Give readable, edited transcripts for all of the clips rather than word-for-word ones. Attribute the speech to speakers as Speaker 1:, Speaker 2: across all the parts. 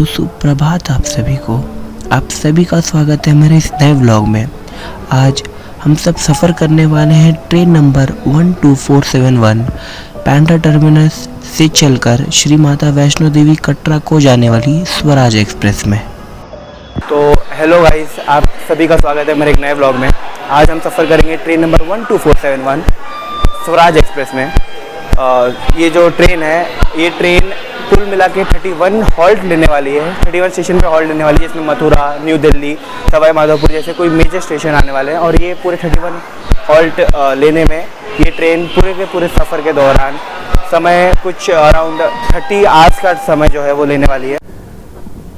Speaker 1: तो सुप्रभात आप सभी को। आप सभी का स्वागत है मेरे इस नए व्लॉग में। आज हम सब सफ़र करने वाले हैं ट्रेन नंबर 12471 बांद्रा टर्मिनस से चलकर श्री माता वैष्णो देवी कटरा को जाने वाली स्वराज एक्सप्रेस में।
Speaker 2: तो हेलो गाइस, आप सभी का स्वागत है मेरे एक नए व्लॉग में। आज हम सफ़र करेंगे ट्रेन नंबर 12471 स्वराज एक्सप्रेस में। ये जो ट्रेन है, ये ट्रेन कुल मिला के 31 हॉल्ट लेने वाली है। 31 स्टेशन पे हॉल्ट लेने वाली है, जिसमें मथुरा, न्यू दिल्ली, सवाई माधोपुर जैसे कोई मेजर स्टेशन आने वाले हैं। और ये पूरे 31 हॉल्ट लेने में ये ट्रेन पूरे के पूरे सफ़र के दौरान समय कुछ अराउंड 30 आवर्स का समय जो है वो लेने वाली है।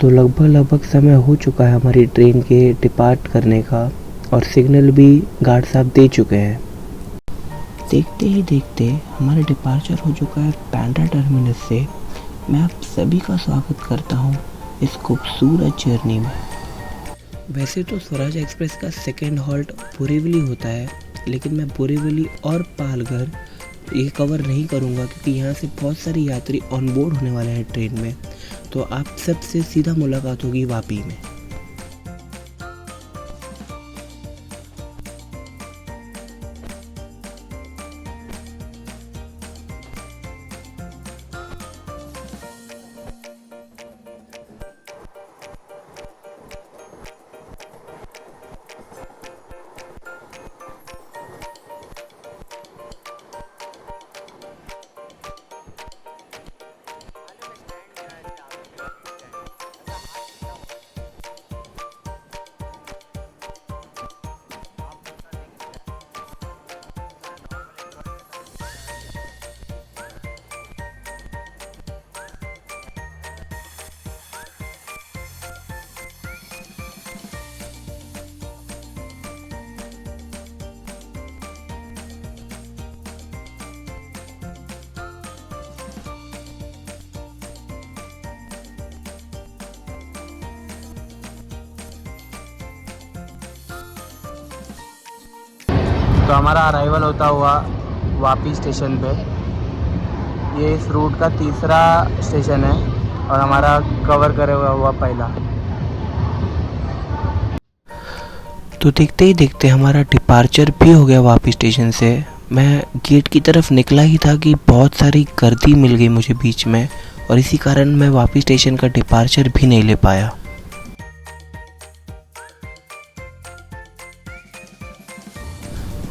Speaker 1: तो लगभग समय हो चुका है हमारी ट्रेन के डिपार्ट करने का, और सिग्नल भी गार्ड साहब दे चुके हैं। देखते ही देखते हमारा डिपार्चर हो चुका है बांद्रा टर्मिनस से। मैं आप सभी का स्वागत करता हूं इस खूबसूरत जर्नी में। वैसे तो स्वराज एक्सप्रेस का सेकेंड हॉल्ट बोरीवली होता है, लेकिन मैं बोरीवली और पालघर ये कवर नहीं करूंगा क्योंकि यहाँ से बहुत सारे यात्री ऑन बोर्ड होने वाले हैं ट्रेन में। तो आप सबसे सीधा मुलाकात होगी वापी में।
Speaker 2: तो हमारा अराइवल होता हुआ वापी स्टेशन पे। ये इस रूट का तीसरा स्टेशन है और हमारा कवर करे हुआ पहला।
Speaker 1: तो देखते ही देखते हमारा डिपार्चर भी हो गया वापी स्टेशन से। मैं गेट की तरफ निकला ही था कि बहुत सारी गर्दी मिल गई मुझे बीच में, और इसी कारण मैं वापी स्टेशन का डिपार्चर भी नहीं ले पाया।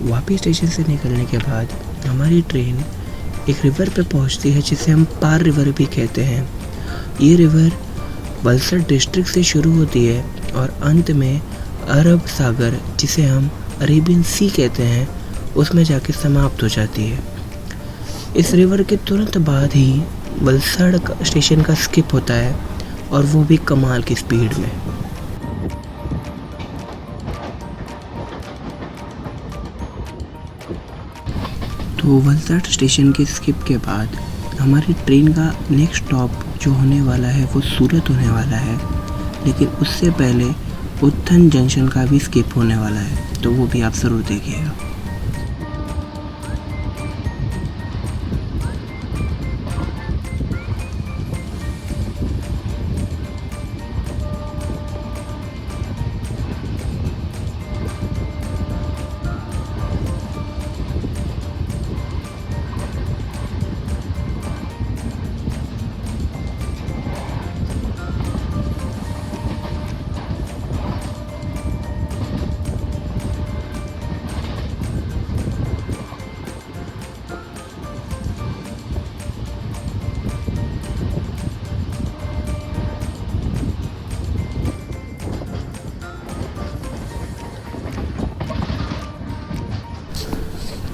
Speaker 1: वापी स्टेशन से निकलने के बाद हमारी ट्रेन एक रिवर पे पहुंचती है जिसे हम पार रिवर भी कहते हैं। ये रिवर वलसाड डिस्ट्रिक्ट से शुरू होती है और अंत में अरब सागर, जिसे हम अरेबियन सी कहते हैं, उसमें जाके समाप्त हो जाती है। इस रिवर के तुरंत बाद ही वलसाड स्टेशन का स्किप होता है, और वो भी कमाल की स्पीड में। तो वलसाड स्टेशन के स्किप के बाद हमारी ट्रेन का नेक्स्ट स्टॉप जो होने वाला है वो सूरत होने वाला है, लेकिन उससे पहले उत्थन जंक्शन का भी स्किप होने वाला है, तो वो भी आप ज़रूर देखिएगा।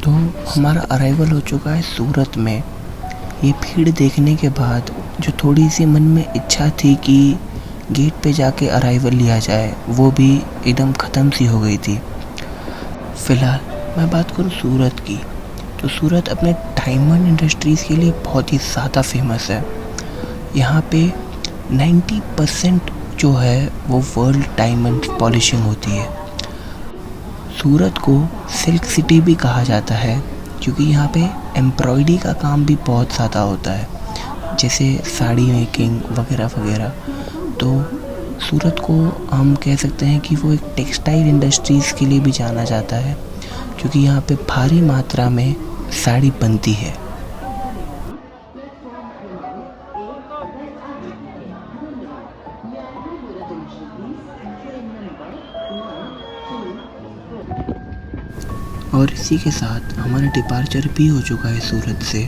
Speaker 1: तो हमारा अराइवल हो चुका है सूरत में। ये भीड़ देखने के बाद जो थोड़ी सी मन में इच्छा थी कि गेट पे जाके अराइवल लिया जाए, वो भी एकदम ख़त्म सी हो गई थी। फ़िलहाल मैं बात करूँ सूरत की, तो सूरत अपने डायमंड इंडस्ट्रीज़ के लिए बहुत ही ज़्यादा फेमस है। यहाँ पे 90% जो है वो वर्ल्ड डायमंड पॉलिशिंग होती है। सूरत को सिल्क सिटी भी कहा जाता है क्योंकि यहाँ पे एम्ब्रॉयडरी का काम भी बहुत ज़्यादा होता है, जैसे साड़ी मेकिंग वगैरह वगैरह। तो सूरत को हम कह सकते हैं कि वो एक टेक्सटाइल इंडस्ट्रीज़ के लिए भी जाना जाता है, क्योंकि यहाँ पे भारी मात्रा में साड़ी बनती है। और इसी के साथ हमारा डिपार्चर भी हो चुका है सूरत से।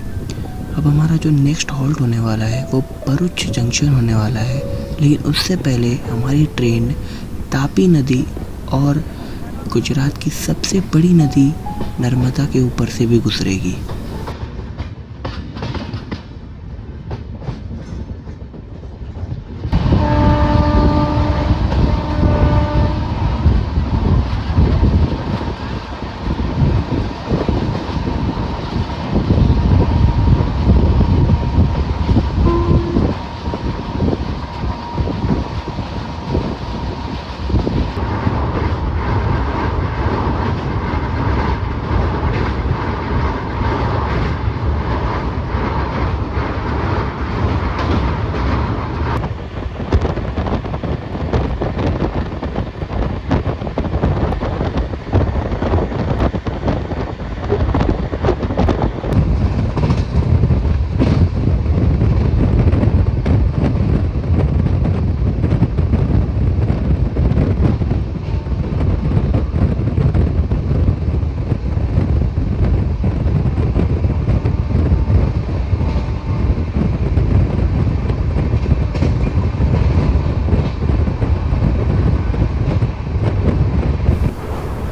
Speaker 1: अब हमारा जो नेक्स्ट हॉल्ट होने वाला है वो भरूच जंक्शन होने वाला है, लेकिन उससे पहले हमारी ट्रेन तापी नदी और गुजरात की सबसे बड़ी नदी नर्मदा के ऊपर से भी गुजरेगी।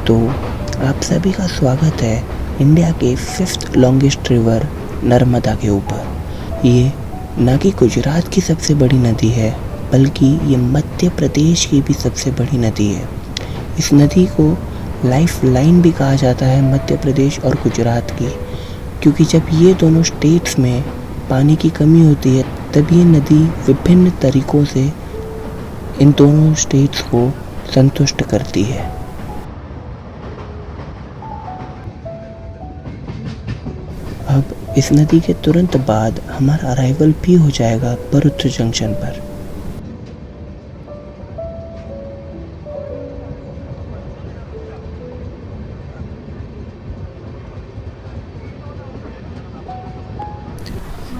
Speaker 1: तो आप सभी का स्वागत है इंडिया के 5th लॉन्गेस्ट रिवर नर्मदा के ऊपर। ये न कि गुजरात की सबसे बड़ी नदी है, बल्कि ये मध्य प्रदेश की भी सबसे बड़ी नदी है। इस नदी को लाइफ लाइन भी कहा जाता है मध्य प्रदेश और गुजरात की, क्योंकि जब ये दोनों स्टेट्स में पानी की कमी होती है तब ये नदी विभिन्न तरीक़ों से इन दोनों स्टेट्स को संतुष्ट करती है। अब इस नदी के तुरंत बाद हमारा अराइवल भी हो जाएगा भरूच जंक्शन पर।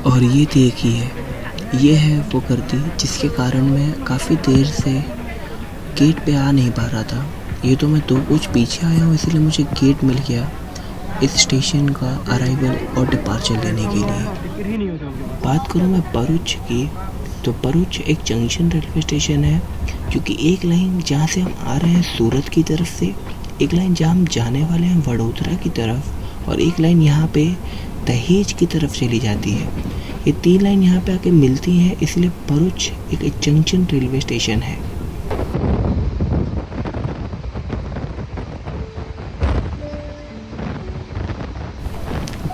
Speaker 1: और ये देखिए, ये है वो गर्दी जिसके कारण मैं काफ़ी देर से गेट पे आ नहीं पा रहा था। ये तो मैं 2 कोच पीछे आया हूँ, इसलिए मुझे गेट मिल गया इस स्टेशन का अराइवल और डिपार्चर लेने के लिए। बात करूँ मैं भरूच की, तो भरूच एक जंक्शन रेलवे स्टेशन है, क्योंकि एक लाइन जहाँ से हम आ रहे हैं सूरत की तरफ से, एक लाइन जहाँ हम जाने वाले हैं वडोदरा की तरफ, और एक लाइन यहाँ पे दहेज की तरफ चली जाती है। ये 3 लाइन यहाँ पे आके मिलती हैं, इसलिए भरूच एक जंक्शन रेलवे स्टेशन है।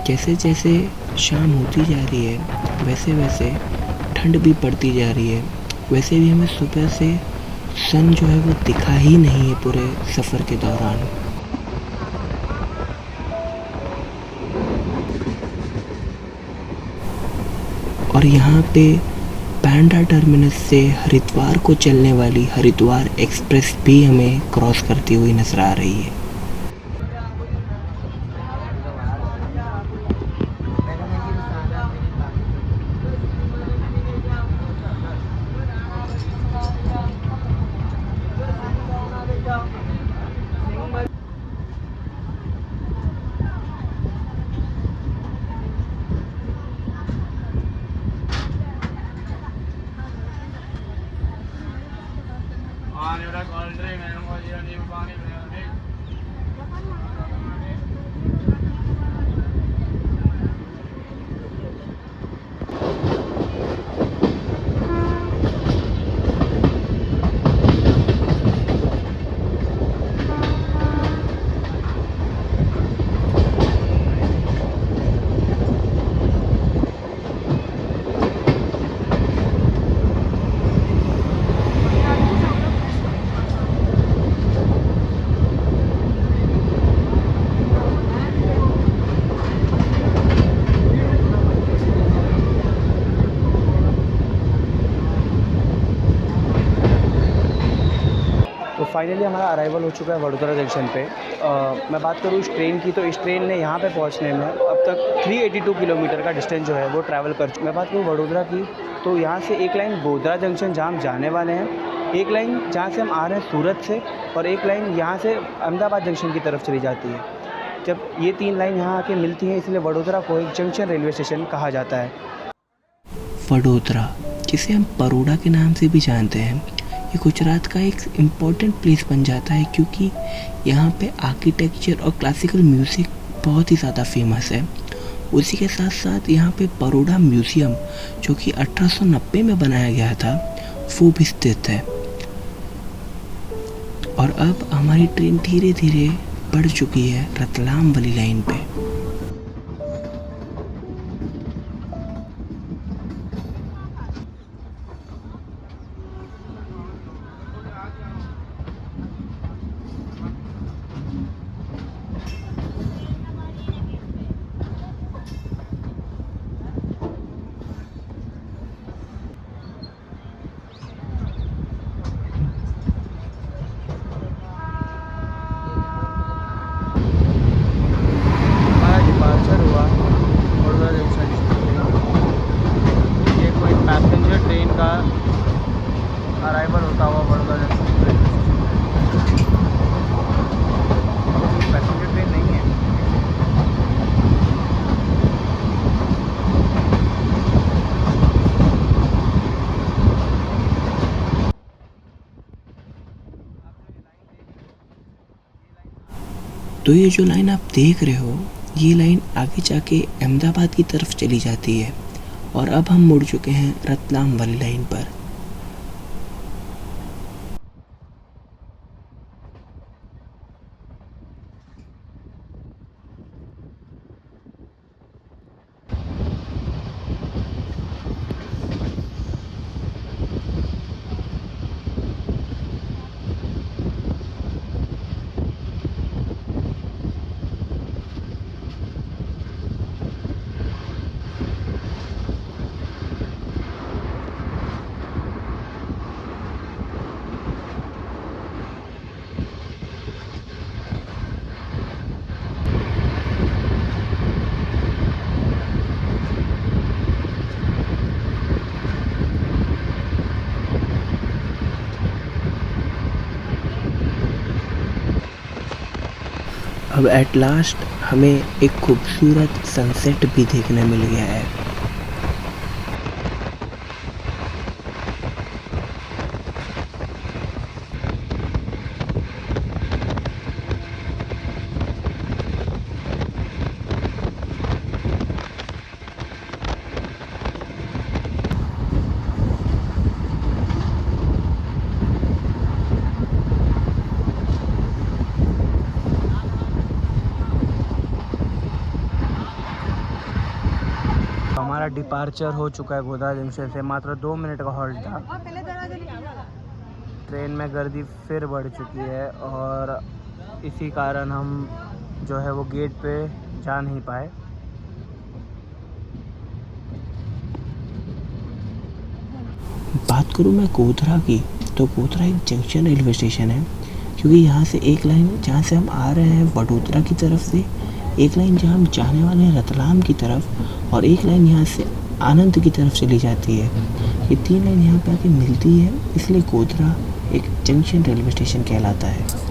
Speaker 1: जैसे जैसे शाम होती जा रही है वैसे वैसे ठंड भी पड़ती जा रही है। वैसे भी हमें सुबह से सन जो है वो दिखा ही नहीं है पूरे सफ़र के दौरान। और यहाँ पे बांद्रा टर्मिनस से हरिद्वार को चलने वाली हरिद्वार एक्सप्रेस भी हमें क्रॉस करती हुई नजर आ रही है।
Speaker 2: फाइनली हमारा अराइवल हो चुका है वडोदरा जंक्शन पे। मैं बात करूँ इस ट्रेन की, तो इस ट्रेन ने यहाँ पे पहुँचने में अब तक 382 किलोमीटर का डिस्टेंस जो है वो ट्रैवल कर। मैं बात करूँ वडोदरा की, तो यहाँ से एक लाइन गोधरा जंक्शन जहाँ हम जाने वाले हैं, एक लाइन जहाँ से हम आ रहे हैं सूरत से, और एक लाइन यहाँ से अहमदाबाद जंक्शन की तरफ चली जाती है। जब ये 3 लाइन यहाँ आके मिलती हैं, इसलिए वडोदरा को एक जंक्शन रेलवे स्टेशन कहा जाता है।
Speaker 1: वडोदरा, जिसे हम परोड़ा के नाम से भी जानते हैं, ये गुजरात का एक इम्पॉर्टेंट प्लेस बन जाता है क्योंकि यहाँ पे आर्किटेक्चर और क्लासिकल म्यूज़िक बहुत ही ज़्यादा फेमस है। उसी के साथ साथ यहाँ पे परोड़ा म्यूज़ियम, जो कि 1890 में बनाया गया था, वो भी स्थित है। और अब हमारी ट्रेन धीरे धीरे बढ़ चुकी है रतलाम वाली लाइन पे।
Speaker 2: डिपार्चर हुआ वडोदरा जंक्शन से। ये कोई पैसेंजर ट्रेन का अराइवल होता हुआ वडोदरा जंक्शन रेलवे स्टेशन पे। पैसेंजर ट्रेन नहीं है।
Speaker 1: तो ये जो लाइन आप देख रहे हो, ये लाइन आगे जाके अहमदाबाद की तरफ चली जाती है। और अब हम मुड़ चुके हैं रतलाम वाली लाइन पर। अब एट लास्ट हमें एक खूबसूरत सनसेट भी देखने मिल गया है।
Speaker 2: हमारा डिपार्चर हो चुका है गोधरा जंक्शन से। मात्र 2 मिनट का हॉल्ट था। ट्रेन में गर्दी फिर बढ़ चुकी है और इसी कारण हम जो है वो गेट पे जा नहीं पाए।
Speaker 1: बात करूँ मैं गोधरा की, तो गोधरा एक जंक्शन रेलवे स्टेशन है क्योंकि यहाँ से एक लाइन जहाँ से हम आ रहे हैं वडोदरा की तरफ से, एक लाइन जहाँ हम जाने वाले हैं रतलाम की तरफ, और एक लाइन यहाँ से आनंद की तरफ चली जाती है। ये 3 लाइन यहाँ पे आके मिलती है, इसलिए गोधरा एक जंक्शन रेलवे स्टेशन कहलाता है।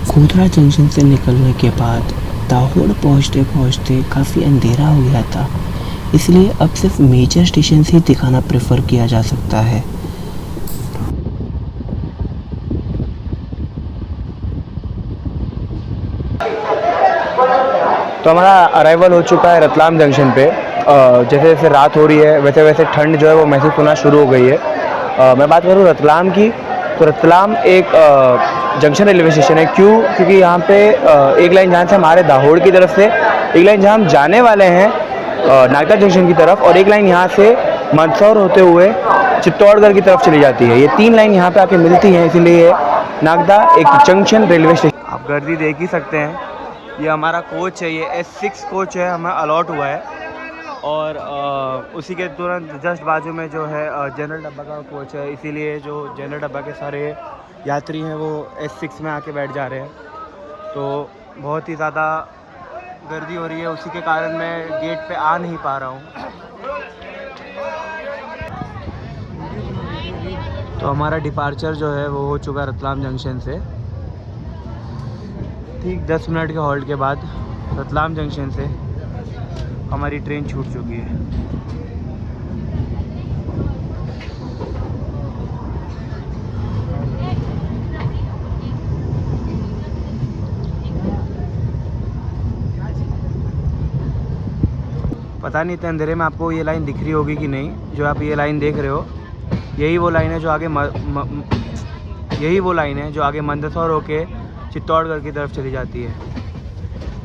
Speaker 1: गोधरा जंक्शन से निकलने के बाद दाहोद पहुँचते पहुँचते काफ़ी अंधेरा हो गया था, इसलिए अब सिर्फ मेजर स्टेशन ही दिखाना प्रेफर किया जा सकता है।
Speaker 2: तो हमारा अराइवल हो चुका है रतलाम जंक्शन पे। जैसे जैसे रात हो रही है वैसे वैसे ठंड जो है वो महसूस होना शुरू हो गई है। मैं बात करूँ रतलाम की, तो रतलाम एक जंक्शन रेलवे स्टेशन है। क्योंकि यहाँ पे एक लाइन जहाँ से हमारे दाहोद की तरफ से, एक लाइन जहाँ हम जाने वाले हैं नागदा जंक्शन की तरफ, और एक लाइन यहाँ से मंदसौर होते हुए चित्तौड़गढ़ की तरफ चली जाती है। ये 3 लाइन यहाँ पे आके मिलती हैं, इसीलिए नागदा एक जंक्शन रेलवे स्टेशन। आप गर्दी देख ही सकते हैं। ये हमारा कोच है, ये S6 कोच है, हमें अलॉट हुआ है। और उसी के तुरंत जस्ट बाजू में जो है जनरल डब्बा का कोच है, इसीलिए जो जनरल डब्बा के सारे यात्री हैं वो S6 में आके बैठ जा रहे हैं। तो बहुत ही ज़्यादा गर्दी हो रही है, उसी के कारण मैं गेट पे आ नहीं पा रहा हूँ। तो हमारा डिपार्चर जो है वो हो चुका है रतलाम जंक्शन से। ठीक 10 मिनट के हॉल्ट के बाद रतलाम जंक्शन से हमारी ट्रेन छूट चुकी है। पता नहीं इतने अंधेरे में आपको ये लाइन दिख रही होगी कि नहीं। जो आप ये लाइन देख रहे हो, यही वो लाइन है जो आगे मंदसौर होके चित्तौड़गढ़ की तरफ चली जाती है।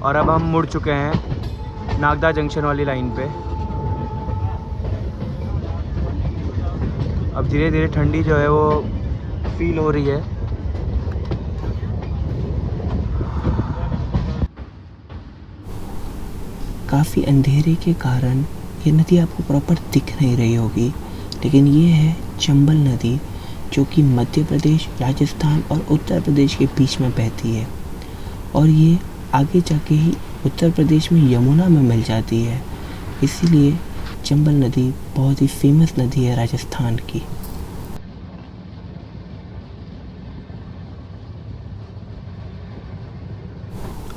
Speaker 2: और अब हम मुड़ चुके हैं नागदा जंक्शन वाली लाइन पे। अब धीरे धीरे ठंडी जो है वो फील हो रही है।
Speaker 1: काफ़ी अंधेरे के कारण ये नदी आपको प्रॉपर दिख नहीं रही होगी, लेकिन ये है चंबल नदी, जो कि मध्य प्रदेश, राजस्थान और उत्तर प्रदेश के बीच में बहती है। और ये आगे जाके ही उत्तर प्रदेश में यमुना में मिल जाती है। इसीलिए चंबल नदी बहुत ही फेमस नदी है राजस्थान की।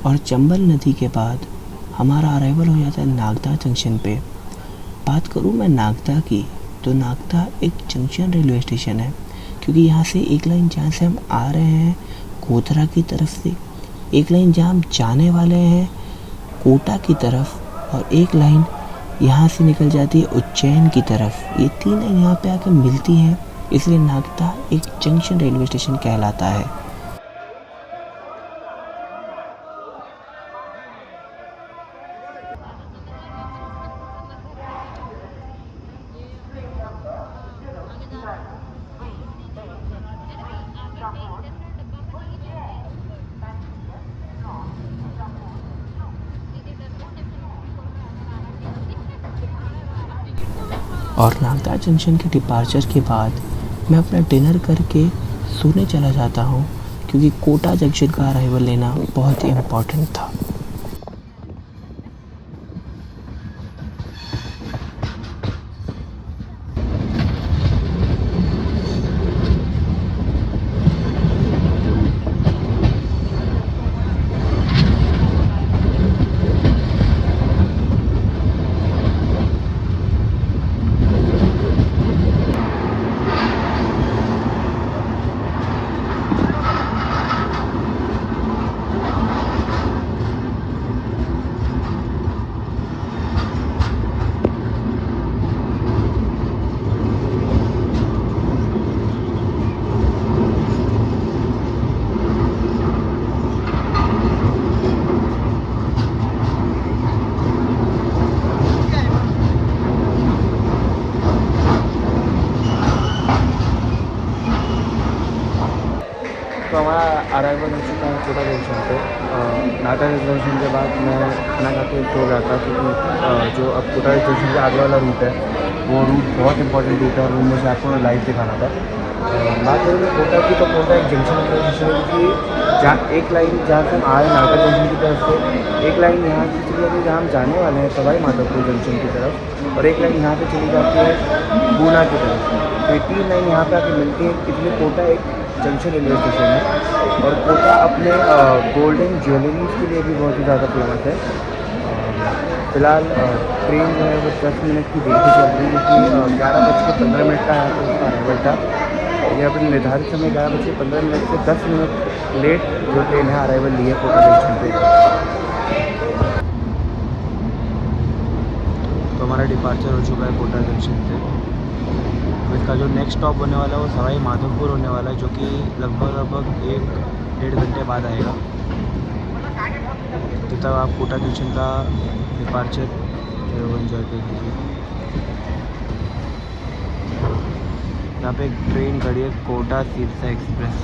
Speaker 1: और चंबल नदी के बाद हमारा अराइवल हो जाता है नागदा जंक्शन पे। बात करूँ मैं नागदा की, तो नागदा एक जंक्शन रेलवे स्टेशन है, क्योंकि यहाँ से एक लाइन जहाँ से हम आ रहे हैं गोधरा की तरफ से, एक लाइन जहाँ हम जाने वाले हैं कोटा की तरफ, और एक लाइन यहाँ से निकल जाती है उज्जैन की तरफ। ये 3 लाइन यहाँ पे आके मिलती हैं, इसलिए नागदा एक जंक्शन रेलवे स्टेशन कहलाता है। और नागदा जंक्शन के डिपार्चर के बाद मैं अपना डिनर करके सोने चला जाता हूँ, क्योंकि कोटा जंक्शन का अराइवल लेना बहुत ही इम्पोर्टेंट था। तो हमारा अराइवल हो चुका है कोटा जंक्शन पे। नागदा जंक्शन के बाद मैं खाना खा के सो गया था, क्योंकि जो अब कोटा जंक्शन के आगे वाला रूट है वो रूट बहुत इंपॉर्टेंट रूट है और वो मुझे आपको लाइव दिखाना था। बात करें कोटा की, तो कोटा एक जंक्शन रेलवे स्टेशन है, क्योंकि जहाँ एक लाइन जहाँ से हम आए नागदा जंक्शन की तरफ से, एक लाइन यहाँ से चली जाती है जहाँ हम जाने वाले हैं सवाई माधोपुर जंक्शन की तरफ, और एक लाइन यहाँ से चली जाती है गुना की तरफ। तो ये 3 लाइन यहाँ पे आके मिलती है, इसलिए कोटा एक जंक्शन रेलवे स्टेशन है। और कोटा अपने गोल्डन ज्वेलरीज के लिए भी बहुत ही ज़्यादा फेमस है।
Speaker 2: फ़िलहाल ट्रेन जो है वो 10 मिनट की देरी से चल रही है, क्योंकि 11:15 का यहाँ पे उसका अराइवल था। ये अपने निर्धारित समय 11:15 से 10 मिनट लेट जो ट्रेन है अराइवल ली है कोटा जंक्शन पे। तो हमारा डिपार्चर हो चुका है कोटा जंक्शन से। तो इसका जो नेक्स्ट स्टॉप होने वाला है वो सवाई माधोपुर होने वाला है, जो कि लगभग 1-1.5 घंटे बाद आएगा। तब तक आप कोटा जंक्शन का डिपार्चर जो है वो इन्जॉय कर लीजिए। यहाँ पे एक ट्रेन खड़ी है, कोटा सिरसा एक्सप्रेस।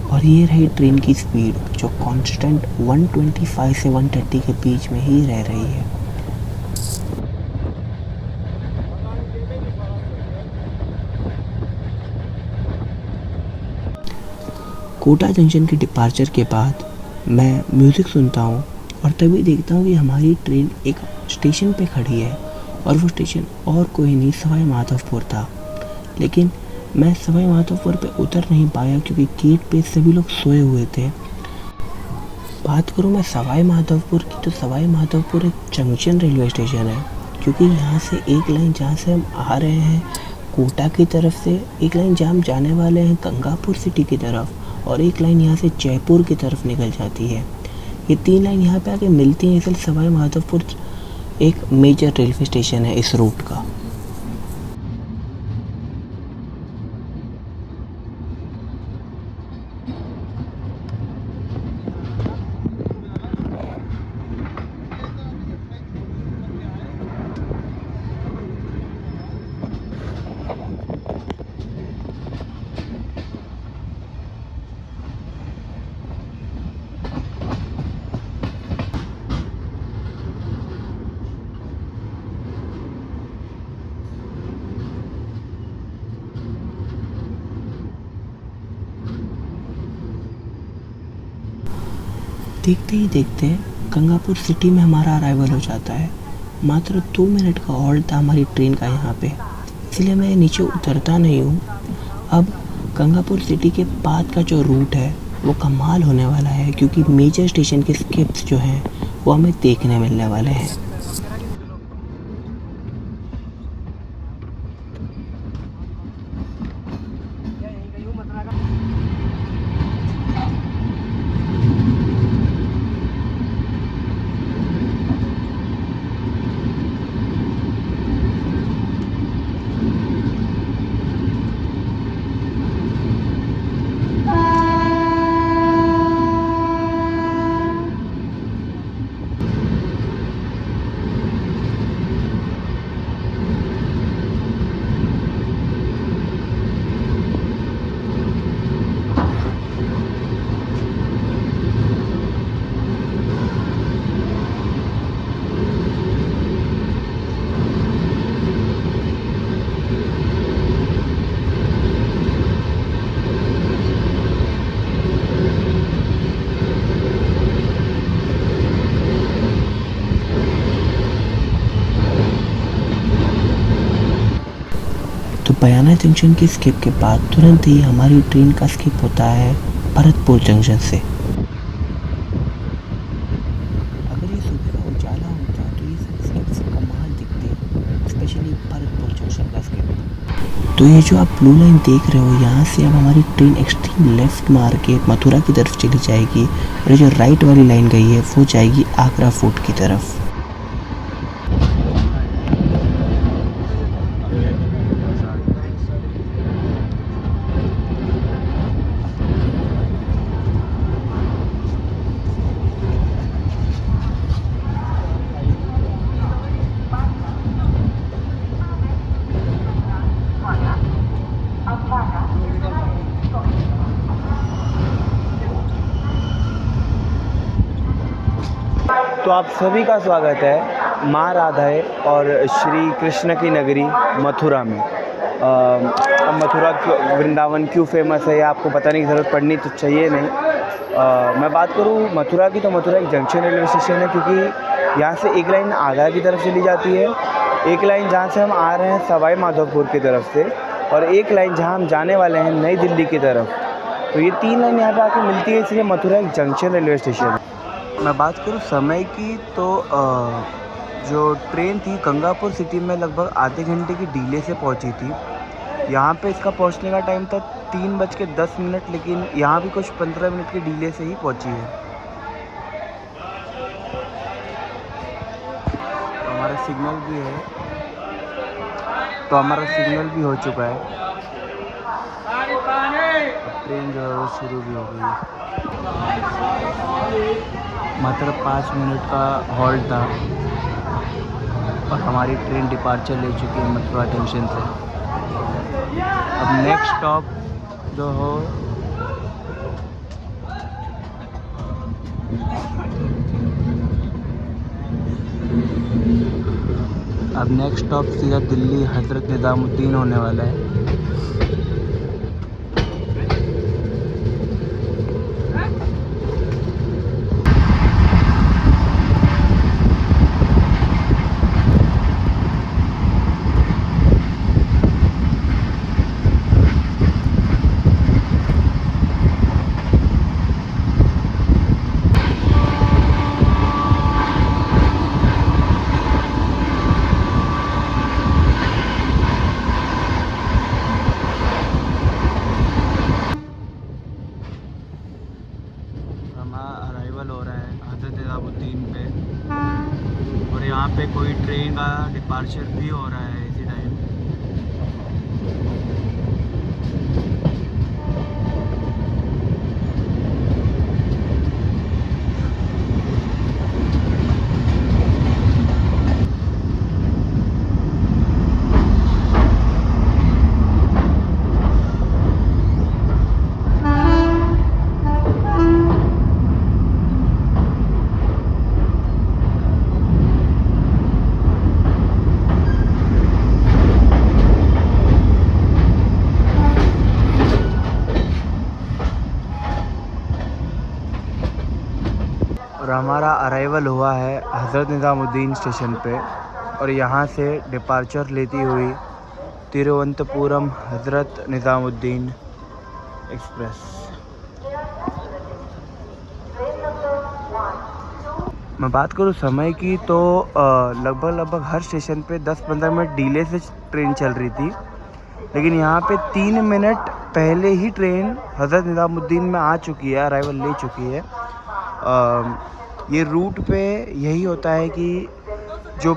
Speaker 1: और ये रही ट्रेन की स्पीड जो कांस्टेंट 125 से 130 के बीच में ही रह रही है। कोटा जंक्शन के डिपार्चर के बाद मैं म्यूज़िक सुनता हूँ और तभी देखता हूँ कि हमारी ट्रेन एक स्टेशन पे खड़ी है और वो स्टेशन और कोई नहीं सवाई माधोपुर था। लेकिन मैं सवाई माधोपुर पे उतर नहीं पाया क्योंकि गेट पे सभी लोग सोए हुए थे। बात करूँ मैं सवाई माधोपुर की, तो सवाई माधोपुर एक जंक्शन रेलवे स्टेशन है, क्योंकि यहाँ से एक लाइन जहाँ से हम आ रहे हैं कोटा की तरफ से, एक लाइन जहाँ हम जाने वाले हैं गंगापुर सिटी की तरफ, और एक लाइन यहाँ से जयपुर की तरफ निकल जाती है। ये 3 लाइन यहाँ पे आके मिलती हैं, इसलिए सवाई माधोपुर एक मेजर रेलवे स्टेशन है इस रूट का। देखते ही देखते गंगापुर सिटी में हमारा अराइवल हो जाता है। मात्र 2 मिनट का हॉल्ट था हमारी ट्रेन का यहाँ पे, इसलिए मैं नीचे उतरता नहीं हूँ। अब गंगापुर सिटी के बाद का जो रूट है वो कमाल होने वाला है, क्योंकि मेजर स्टेशन के स्किप्स जो हैं वो हमें देखने मिलने वाले हैं। तो बयाना जंक्शन की स्किप के बाद तुरंत ही हमारी ट्रेन का स्किप होता है भरतपुर जंक्शन से। अगर ये सुबह का उजाला होता तो ये सब स्किप्स कमाल दिखते, स्पेशली भरतपुर जंक्शन का स्किप। तो ये जो आप ब्लू लाइन देख रहे हो, यहाँ से अब हमारी ट्रेन एक्सट्रीम लेफ्ट मार के मथुरा की तरफ चली जाएगी, और ये जो राइट वाली लाइन गई है वो जाएगी आगरा फोर्ट की तरफ।
Speaker 2: तो आप सभी का स्वागत है माँ राधा और श्री कृष्ण की नगरी मथुरा में। मथुरा वृंदावन क्यों फेमस है, ये आपको बताने की ज़रूरत पड़नी तो चाहिए नहीं। मैं बात करूँ मथुरा की, तो मथुरा एक जंक्शन रेलवे स्टेशन है, क्योंकि यहाँ से एक लाइन आगरा की तरफ चली जाती है, एक लाइन जहाँ से हम आ रहे हैं सवाई माधोपुर की तरफ से, और एक लाइन जहाँ हम जाने वाले हैं नई दिल्ली की तरफ। तो ये 3 लाइन यहाँ पे आके मिलती है, इसलिए मथुरा एक जंक्शन रेलवे स्टेशन है। मैं बात करूँ समय की, तो जो ट्रेन थी गंगापुर सिटी में लगभग आधे घंटे की डिले से पहुंची थी। यहाँ पे इसका पहुंचने का टाइम था 3:10, लेकिन यहाँ भी कुछ 15 मिनट की डिले से ही पहुंची है। तो हमारा सिग्नल भी है, तो हमारा सिग्नल भी हो चुका है। ट्रेन जो है वो शुरू भी हो गई। मात्र 5 मिनट का हॉल्ट था और हमारी ट्रेन डिपार्चर ले चुकी है मथुरा जंक्शन से। अब नेक्स्ट स्टॉप जो हो अब नेक्स्ट स्टॉप सीधा दिल्ली हज़रत निज़ामुद्दीन होने वाला है। अराइवल हो रहा है हज़रत निज़ामुद्दीन पे, और यहाँ पे कोई ट्रेन का डिपार्चर भी हो रहा है इसी टाइम। और हमारा अराइवल हुआ है हज़रत निज़ामुद्दीन स्टेशन पे, और यहाँ से डिपार्चर लेती हुई तिरुवनंतपुरम हज़रत निज़ामुद्दीन एक्सप्रेस। मैं बात करूँ समय की, तो लगभग हर स्टेशन पे 10-15 मिनट डिले से ट्रेन चल रही थी, लेकिन यहाँ पे 3 मिनट पहले ही ट्रेन हज़रत निज़ामुद्दीन में आ चुकी है, अराइवल ले चुकी है। ये रूट पे यही होता है कि जो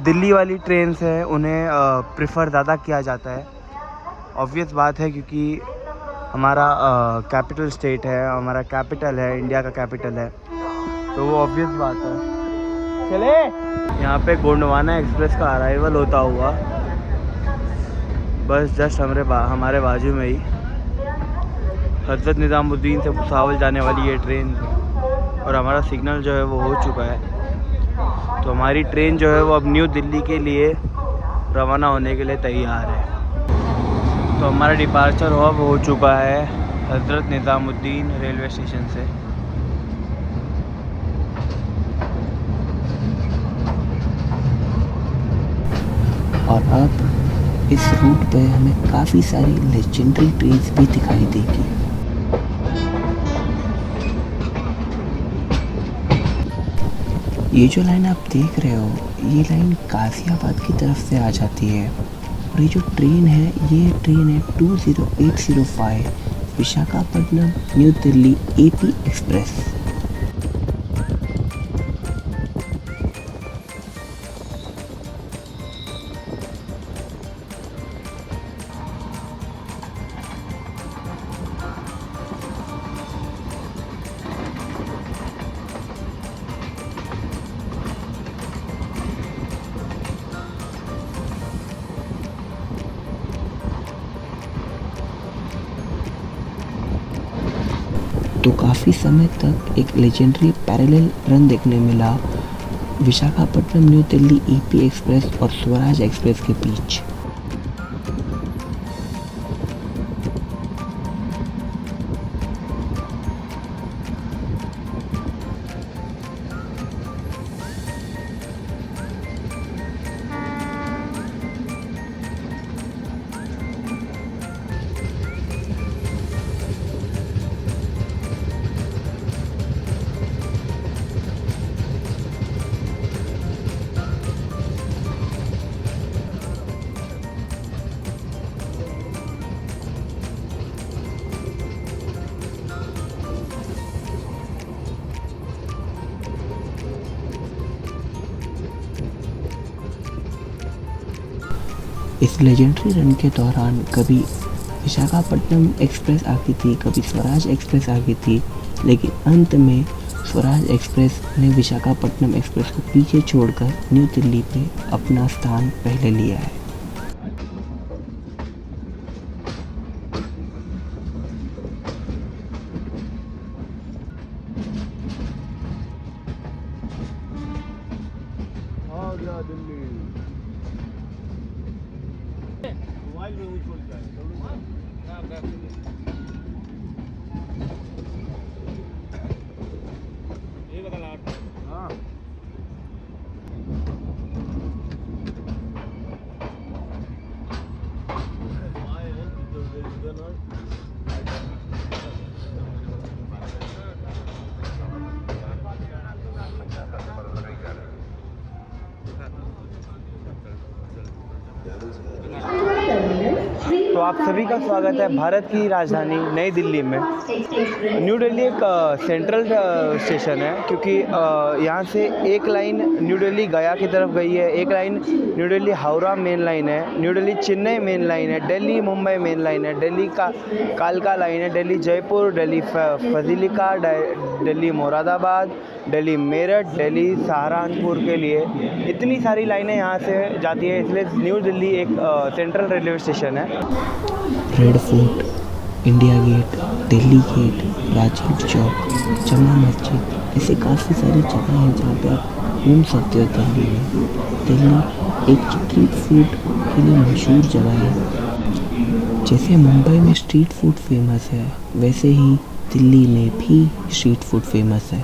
Speaker 2: दिल्ली वाली ट्रेन्स हैं उन्हें प्रेफर ज़्यादा किया जाता है। ऑब्वियस बात है, क्योंकि हमारा कैपिटल स्टेट है, हमारा कैपिटल है, इंडिया का कैपिटल है, तो वो ऑब्वियस बात है। चले यहाँ पे गोंडवाना एक्सप्रेस का अराइवल होता हुआ बस जस्ट हमारे बाजू में ही हज़रत निज़ामुद्दीन से भुसावल जाने वाली ये ट्रेन, और हमारा सिग्नल जो है वो हो चुका है। तो हमारी ट्रेन जो है वो अब न्यू दिल्ली के लिए रवाना होने के लिए तैयार है। तो हमारा डिपार्चर अब हो चुका है हज़रत निज़ामुद्दीन रेलवे स्टेशन से।
Speaker 1: और अब इस रूट पे हमें काफ़ी सारी लेजेंडरी ट्रेन्स भी दिखाई देगी। ये जो लाइन आप देख रहे हो, ये लाइन गाज़ियाबाद की तरफ से आ जाती है, और ये जो ट्रेन है, ये ट्रेन है 20805 Visakhapatnam new Delhi AP express. तो काफ़ी समय तक एक लेजेंडरी पैरेलल रन देखने मिला Visakhapatnam new Delhi AP express और स्वराज एक्सप्रेस के बीच। इस लेजेंडरी रन के दौरान कभी विशाखापट्टनम एक्सप्रेस आती थी, कभी स्वराज एक्सप्रेस आती थी, लेकिन अंत में स्वराज एक्सप्रेस ने विशाखापट्टनम एक्सप्रेस को पीछे छोड़कर न्यू दिल्ली पे अपना स्थान पहले लिया है।
Speaker 2: तो आप सभी का स्वागत है भारत की राजधानी नई दिल्ली में। न्यू दिल्ली एक सेंट्रल स्टेशन है, क्योंकि यहाँ से एक लाइन न्यू दिल्ली गया की तरफ गई है, एक line New Delhi Howrah main line है, New Delhi Chennai main line है, दिल्ली मुंबई मेन लाइन है, दिल्ली का कालका लाइन है, दिल्ली जयपुर, दिल्ली फजीलिका, दिल्ली मुरादाबाद, दिल्ली मेरठ, दिल्ली सहारनपुर के लिए इतनी सारी लाइनें यहाँ से जाती है, इसलिए न्यू दिल्ली एक सेंट्रल रेलवे स्टेशन है।
Speaker 1: Red Fort, India Gate, Delhi Gate, Rajiv Chowk, Jama Masjid, ऐसे काफ़ी सारी जगह हैं जहाँ पे आप घूम सकते हो दिल्ली में। दिल्ली एक स्ट्रीट फूड के लिए मशहूर जगह है। जैसे मुंबई में स्ट्रीट फूड फेमस है, वैसे ही दिल्ली में भी स्ट्रीट फूड फेमस है।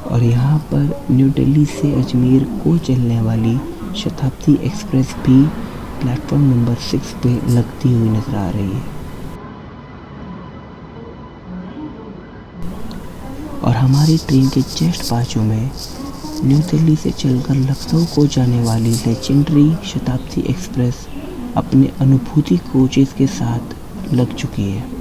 Speaker 1: और यहाँ पर न्यू दिल्ली से अजमेर को चलने वाली शताब्दी एक्सप्रेस भी प्लेटफॉर्म नंबर 6 पे लगती हुई नजर आ रही है। और हमारी ट्रेन के जस्ट बाजू में न्यू दिल्ली से चलकर लखनऊ को जाने वाली लेजेंडरी शताब्दी एक्सप्रेस अपने अनुभूति कोचेस के साथ लग चुकी है।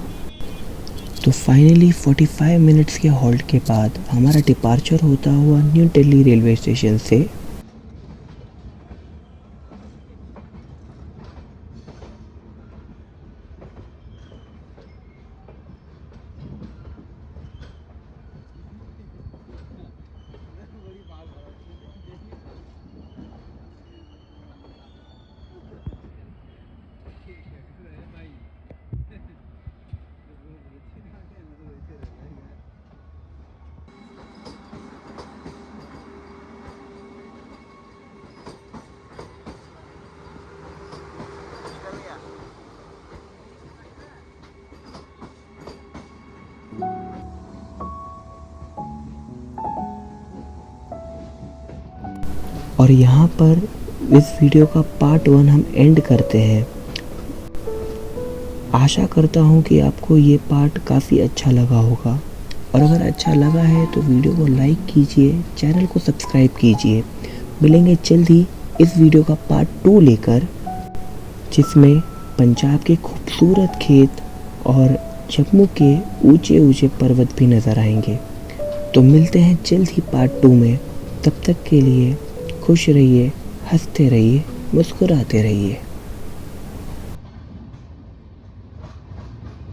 Speaker 1: तो फाइनली 45 मिनट्स के हॉल्ट के बाद हमारा डिपार्चर होता हुआ न्यू दिल्ली रेलवे स्टेशन से। और यहाँ पर इस वीडियो का पार्ट 1 हम एंड करते हैं। आशा करता हूँ कि आपको ये पार्ट काफ़ी अच्छा लगा होगा, और अगर अच्छा लगा है तो वीडियो को लाइक कीजिए, चैनल को सब्सक्राइब कीजिए। मिलेंगे जल्द ही इस वीडियो का पार्ट 2 लेकर, जिसमें पंजाब के खूबसूरत खेत और जम्मू के ऊंचे ऊंचे पर्वत भी नज़र आएंगे। तो मिलते हैं जल्द ही पार्ट 2 में। तब तक के लिए खुश रहिए, हंसते रहिए, मुस्कुराते रहिए।